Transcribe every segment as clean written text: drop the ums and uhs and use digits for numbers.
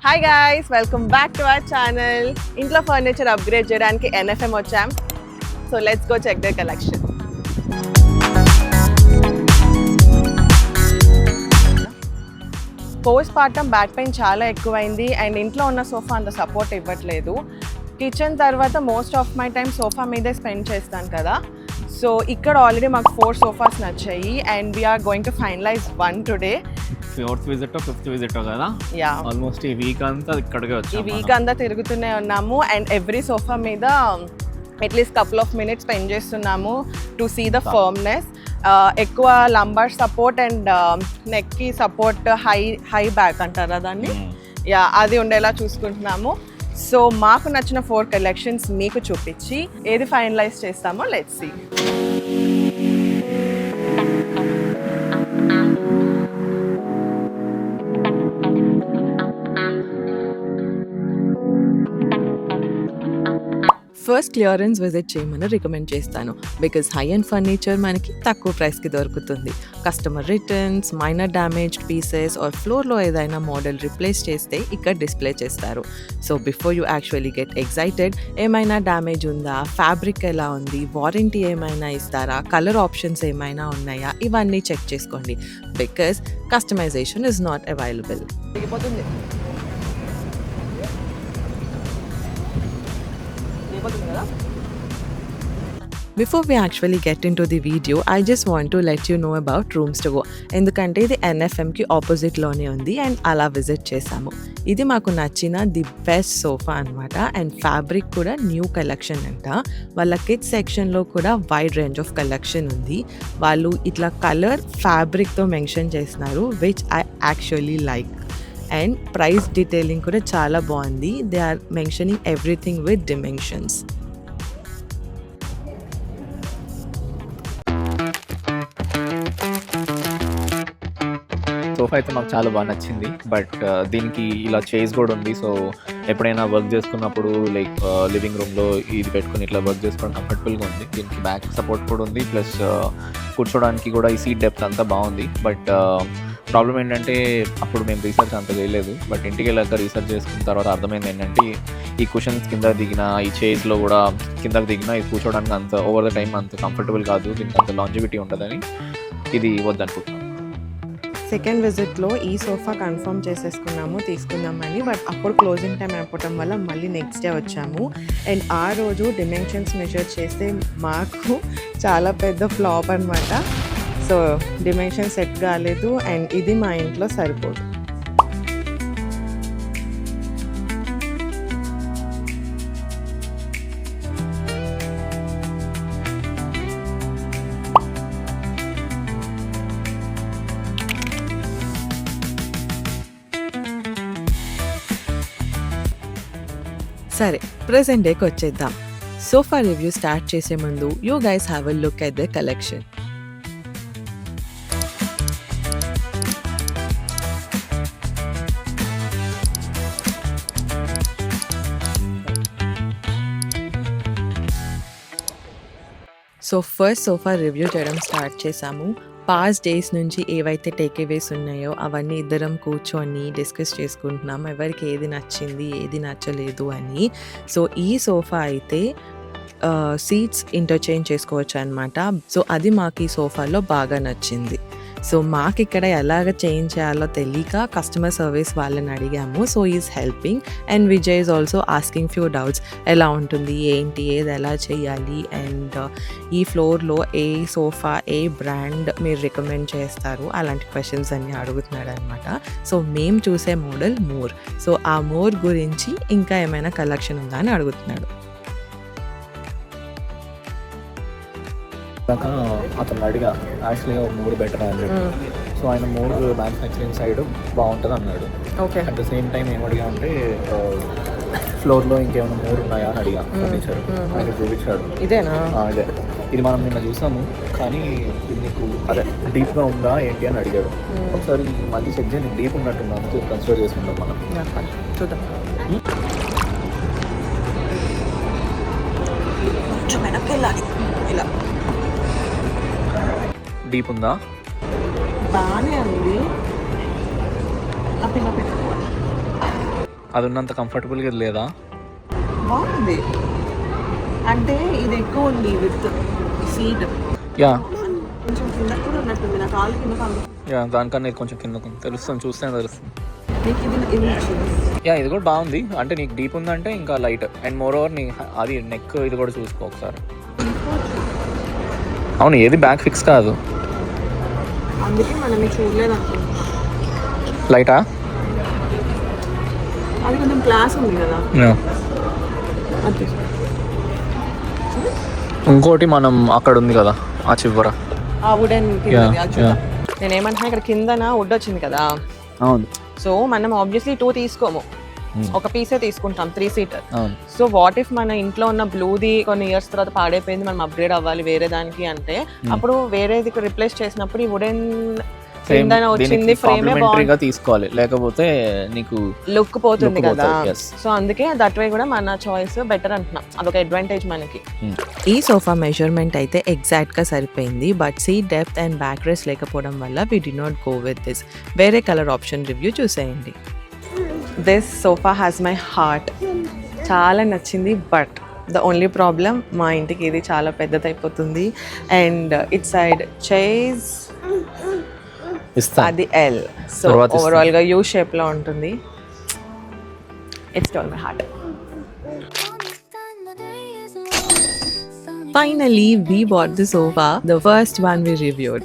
Hi guys, welcome back to our channel. ఇంట్లో furniture upgrade చేయడానికి NFM వచ్చాం. So let's go check the collection. Postpartum back pain చాలా ఎక్కువైంది and ఇంట్లో ఉన్న సోఫా అంత సపోర్ట్ ఇవ్వట్లేదు. కిచెన్ తర్వాత most of my time sofa మీదే స్పెండ్ చేస్తాను కదా. సో ఇక్కడ ఆల్రెడీ మాకు 4 సోఫాస్ నచ్చాయి and we are going to finalise 1 today. 4th visit 5th visit కదా. యా, ఆల్మోస్ట్ ఈ వీక్ అంతా ఇక్కడికే వచ్చాము. ఈ వీక్ అంతా తిరుగుతూనే ఉన్నాము అండ్ ఎవ్రీ సోఫా మీద at least couple of minutes spend చేస్తున్నాము టు సీ ద ఫర్మ్నెస్. ఎక్కువ లంబార్ సపోర్ట్ అండ్ నెక్కి సపోర్ట్, హై బ్యాక్ అంటారా దాన్ని, యా అది ఉండేలా చూసుకుంటున్నాము. సో మాకు నచ్చిన 4 కలెక్షన్స్ మీకు చూపించి ఏది ఫైనలైజ్ చేస్తామో let's see. First clearance visit చేయమని రికమెండ్ చేస్తాను బికాజ్ హై అండ్ ఫర్నిచర్ మనకి తక్కువ ప్రైస్కి దొరుకుతుంది. Customer returns, minor damaged pieces or ఫ్లోర్లో ఏదైనా మోడల్ రిప్లేస్ చేస్తే ఇక్కడ డిస్ప్లే చేస్తారు. So before you actually get excited, ఏమైనా డ్యామేజ్ ఉందా, ఫ్యాబ్రిక్ ఎలా ఉంది, వారంటీ ఏమైనా ఇస్తారా, కలర్ ఆప్షన్స్ ఏమైనా ఉన్నాయా, ఇవన్నీ చెక్ చేసుకోండి because customisation is not available. Before we actually get into the video, I just want to let you know about Rooms to Go. ఎందుకంటే ఇది NFMకి ఆపోజిట్లోనే ఉంది అండ్ అలా విజిట్ చేసాము. ఇది మాకు నచ్చిన ది బెస్ట్ సోఫా అనమాట అండ్ ఫ్యాబ్రిక్ కూడా న్యూ కలెక్షన్ అంట. వాళ్ళ కిడ్స్ సెక్షన్లో కూడా వైడ్ రేంజ్ ఆఫ్ కలెక్షన్ ఉంది. వాళ్ళు ఇట్లా కలర్ ఫ్యాబ్రిక్తో మెన్షన్ చేస్తున్నారు which I actually like. And price detailing కూడా చాలా బాగుంది. They are mentioning everything with dimensions. Sofa అయితే మాకు చాలా బాగా నచ్చింది. బట్ దీనికి ఇలా చైర్స్ కూడా ఉంది. సో ఎప్పుడైనా వర్క్ చేసుకున్నప్పుడు లైక్ లివింగ్ రూమ్లో ఇది పెట్టుకుని ఇట్లా వర్క్ చేసుకోవడం కంఫర్టబుల్గా ఉంది. దీనికి బ్యాక్ సపోర్ట్ కూడా ఉంది, ప్లస్ కూర్చోడానికి కూడా ఈ సీట్ డెప్త్ అంతా బాగుంది. బట్ ప్రాబ్లం ఏంటంటే అప్పుడు మేము రీసెర్చ్ అంత చేయలేదు. బట్ ఇంటికి వెళ్ళాక రీసెర్చ్ చేసుకున్న తర్వాత అర్థమైంది ఏంటంటే ఈ కుషన్స్ కింద దిగిన, ఈ చైర్స్లో కూడా కిందకి దిగిన ఇది కూర్చోడానికి అంత ఓవర్ ద టైం అంత కంఫర్టబుల్ కాదు, దీనికి అంత లాంజివిటీ ఉంటుందని ఇది వద్దనుకుంటున్నాను. సెకండ్ విజిట్లో ఈ సోఫా కన్ఫర్మ్ చేసేసుకున్నాము, తీసుకుందామని. బట్ అప్పుడు క్లోజింగ్ టైం అయిపోవటం వల్ల మళ్ళీ నెక్స్ట్ డే వచ్చాము అండ్ ఆ రోజు డిమెన్షన్స్ మెజర్ చేస్తే మాకు చాలా పెద్ద ఫ్లాప్ అనమాట. సో డిమెన్షన్ సెట్ కాలేదు అండ్ ఇది మా ఇంట్లో సరిపోదు. సరే, ప్రెజెంట్ డేకి వచ్చేద్దాం. సోఫా రివ్యూ స్టార్ట్ చేసే ముందు you guys have a look at the collection. So first sofa review చేయడం స్టార్ట్ చేసాము. పాస్ట్ డేస్ నుంచి ఏవైతే టేక్అవేస్ ఉన్నాయో అవన్నీ ఇద్దరం కూర్చొని డిస్కస్ చేసుకుంటున్నాం, ఎవరికి ఏది నచ్చింది ఏది నచ్చలేదు అని. సో ఈ సోఫా అయితే సీట్స్ ఇంటర్చేంజ్ చేసుకోవచ్చు అనమాట. సో అది మాకు ఈ సోఫాలో బాగా నచ్చింది. సో మాకు ఇక్కడ ఎలాగ చేంజ్ చేయాలో తెలియక కస్టమర్ సర్వీస్ వాళ్ళని అడిగాము. So is helping and Vijay is also asking few doubts, ఎలా ఉంటుంది ఏంటి, ఏది ఎలా చేయాలి అండ్ ఈ ఫ్లోర్లో ఏ సోఫా ఏ బ్రాండ్ మీరు రికమెండ్ చేస్తారు, అలాంటి క్వశ్చన్స్ అన్నీ అడుగుతున్నాడు అనమాట. సో మేము చూసే మోడల్ మోర్. సో ఆ మోర్ గురించి ఇంకా ఏమైనా కలెక్షన్ ఉందా అని అడుగుతున్నాడు. అతను అడిగా యాక్చువల్గా మూడు బెటర్ అని చెప్పి. సో ఆయన మూడు మ్యానుఫ్యాక్చరింగ్ సైడ్ బాగుంటుంది అన్నాడు. Okay, at the same time ఏమడిగా అంటే ఫ్లోర్లో ఇంకేమైనా మూడు ఉన్నాయా అని అడిగా. ఫర్నిచర్ ఆయన చూపించాడు. ఇదేనా? అదే, ఇది మనం నిన్న చూసాము కానీ ఇది నీకు అదే డీప్గా ఉందా ఏంటి అని అడిగాడు. ఒకసారి మళ్ళీ చెక్ చేసి నీకు డీప్ ఉన్నట్టుందా అని కన్సిడర్ చేసుకుంటాం మనం. చూద్దాం. ఇలా డీప్ ఉందా? బాగానే ఉంది. అది ఉన్నంత కంఫర్టబుల్గా ఇది లేదా? బాగుంది, అంటే ఇది ఎక్కువ ఉంది విత్ సీట్. యా కొంచెం కింద కూడా ఉన్నట్టుంది, నా కాలు కింద. యా దానికన్నా ఇది కొంచెం కిందకు తెలుస్తుంది, చూస్తేనే తెలుస్తుంది. నీకు ఇది నచ్చింది? యా ఇది కూడా బాగుంది, అంటే నీకు డీప్ ఉందంటే ఇంకా లైట్ అండ్ మోర్ ఓవర్ నీ అది నెక్ ఇది కూడా చూసుకో ఒకసారి. అవును, ఏది బ్యాక్ ఫిక్స్ కాదు, అందుకే మనం చూడలేదు అనుకుంటున్నాం. లైటా? అది కొంచెం క్లాస్ ఉంది కదా. అది ఇంకోటి మనం అక్కడ ఉంది కదా ఆ చివర, ఆ వుడెన్ నేనేమంటున్నా, ఇక్కడ కిందన వుడ్ వచ్చింది కదా. అవును. సో మనం ఆబ్వియస్లీ 2 తీసుకోము, ఒక పీసే తీసుకుంటాం 3 సీటర్. అవును. సో వాట్ ఇఫ్ మన ఇంట్లో ఉన్న బ్లూది కొన్ని ఇయర్స్ తర్వాత పాడైపోయింది, మనం అప్గ్రేడ్ అవ్వాలి వేరే దానికి అంటే, అప్పుడు వేరేది రిప్లేస్ చేసినప్పుడు ఈ వుడెన్ వచ్చింది ఫ్రేమే బాగుంది తీసుకోవాలి, లేకపోతే నీకు లుక్ పోతుంది కదా. సో అందుకే దట్ వే కూడా మన చాయిస్ బెటర్ అంటున్నాం, అదొక అడ్వాంటేజ్ మనకి. ఈ సోఫా మెజర్మెంట్ అయితే ఎగ్జాక్ట్ గా సరిపోయింది, but seat depth and back rest లేకపోవడం వల్ల we did not go with this. వేరే కలర్ ఆప్షన్ రివ్యూ చూసేయండి. This sofa has my heart, చాలా నచ్చింది. బట్ ద ఓన్లీ ప్రాబ్లం, మా ఇంటికి ఇది చాలా పెద్దదైపోతుంది అండ్ ఇట్ సైడ్ చైర్స్ అది ఎల్, సో ఓవరాల్ గా యూ షేప్ లో ఉంటుంది. It's told my heart. Finally, we bought the sofa, the first one we reviewed.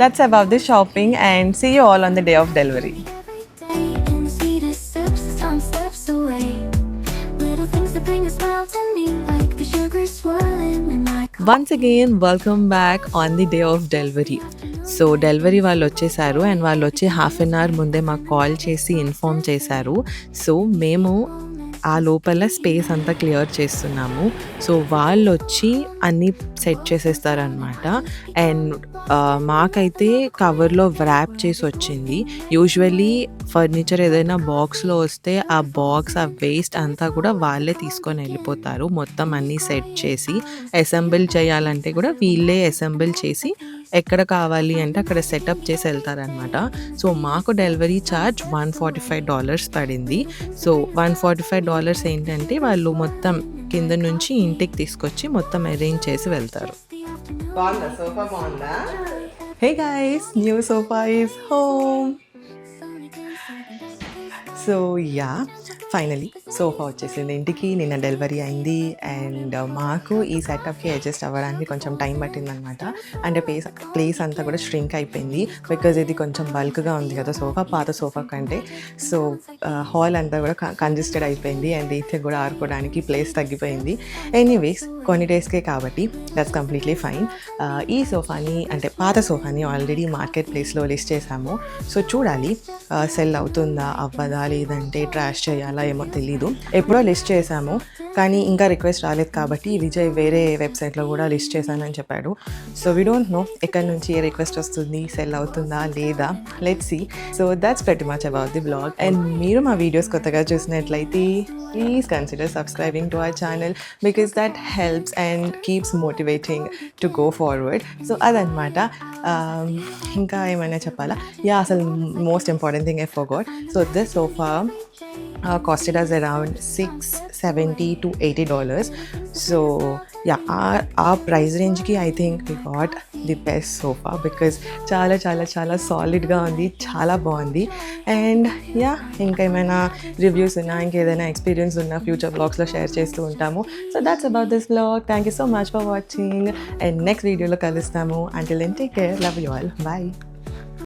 That's about the shopping, and see you all on the day of delivery. Once again, welcome back on the day of delivery. So delivery వాళ్ళు వచ్చేసారు and వాళ్ళు వచ్చి half an hour ముందే మాకు call చేసి inform చేశారు. So మేము ఆ లోపల స్పేస్ అంతా క్లియర్ చేస్తున్నాము. సో వాళ్ళు వచ్చి అన్నీ సెట్ చేసేస్తారనమాట. అండ్ మాకైతే కవర్లో వ్రాప్ చేసి వచ్చింది. యూజువల్లీ ఫర్నిచర్ ఏదైనా బాక్స్లో వస్తే ఆ బాక్స్, ఆ వేస్ట్ అంతా కూడా వాళ్ళే తీసుకొని వెళ్ళిపోతారు. మొత్తం అన్నీ సెట్ చేసి అసెంబుల్ చేయాలంటే కూడా వీళ్ళే అసెంబుల్ చేసి ఎక్కడ కావాలి అంటే అక్కడ సెటప్ చేసి వెళ్తారనమాట. సో మాకు డెలివరీ ఛార్జ్ $145 పడింది. సో $145 ఏంటంటే వాళ్ళు మొత్తం కింద నుంచి ఇంటికి తీసుకొచ్చి మొత్తం అరేంజ్ చేసి వెళ్తారు. బాగుందా సోఫా? బాగుందా? Hey guys, new sofa is home. So yeah, finally sofa వచ్చేసింది ఇంటికి. నిన్న డెలివరీ అయింది అండ్ మాకు ఈ సెటప్కి అడ్జస్ట్ అవ్వడానికి కొంచెం టైం పట్టిందనమాట. అంటే ప్లేస్ అంతా కూడా స్ట్రింక్ అయిపోయింది బికాజ్ ఇది కొంచెం బల్క్గా ఉంది కదా సోఫా, పాత సోఫా కంటే. సో హాల్ అంతా కూడా కంజెస్టెడ్ అయిపోయింది అండ్ ఇथे కూడా ఆడుకోవడానికి ప్లేస్ తగ్గిపోయింది. ఎనీవేస్, కొన్ని డేస్కే కాబట్టి దట్స్ కంప్లీట్లీ ఫైన్. ఈ సోఫాని అంటే పాత సోఫాని ఆల్రెడీ మార్కెట్ ప్లేస్లో లిస్ట్ చేసాము. సో చూడాలి సెల్ అవుతుందా అవ్వదా, లేదంటే ట్రాష్ చేయాలా ఏమో తెలీదు. ఎప్పుడో లిస్ట్ చేశాము కానీ ఇంకా రిక్వెస్ట్ రాలేదు కాబట్టి విజయ్ వేరే వెబ్సైట్లో కూడా లిస్ట్ చేశానని చెప్పాడు. సో వీ డోంట్ నో ఎక్కడి నుంచి ఏ రిక్వెస్ట్ వస్తుంది, సెల్ అవుతుందా లేదా, let's see. So that's pretty much about the blog. And మీరు మా వీడియోస్ కొత్తగా చూసినట్లయితే please consider subscribing to our channel because that helps and keeps motivating to go forward. So అదనమాట. ఇంకా ఏమైనా చెప్పాలా? యా, అసలు most important thing I forgot. So this sofa costed us around $670 to $80. So yeah, our price range ki I think we got the best sofa because చాలా చాలా చాలా సాలిడ్గా ఉంది, చాలా బాగుంది. అండ్ యా, ఇంకా ఏమైనా రివ్యూస్ ఉన్నా, ఇంకేదైనా ఎక్స్పీరియన్స్ ఉన్నా ఫ్యూచర్ బ్లాగ్స్లో షేర్ చేస్తూ ఉంటాము. So that's about this blog. Thank you so much for watching and next వీడియోలో కలుస్తాము. Until then take care, love you all, bye.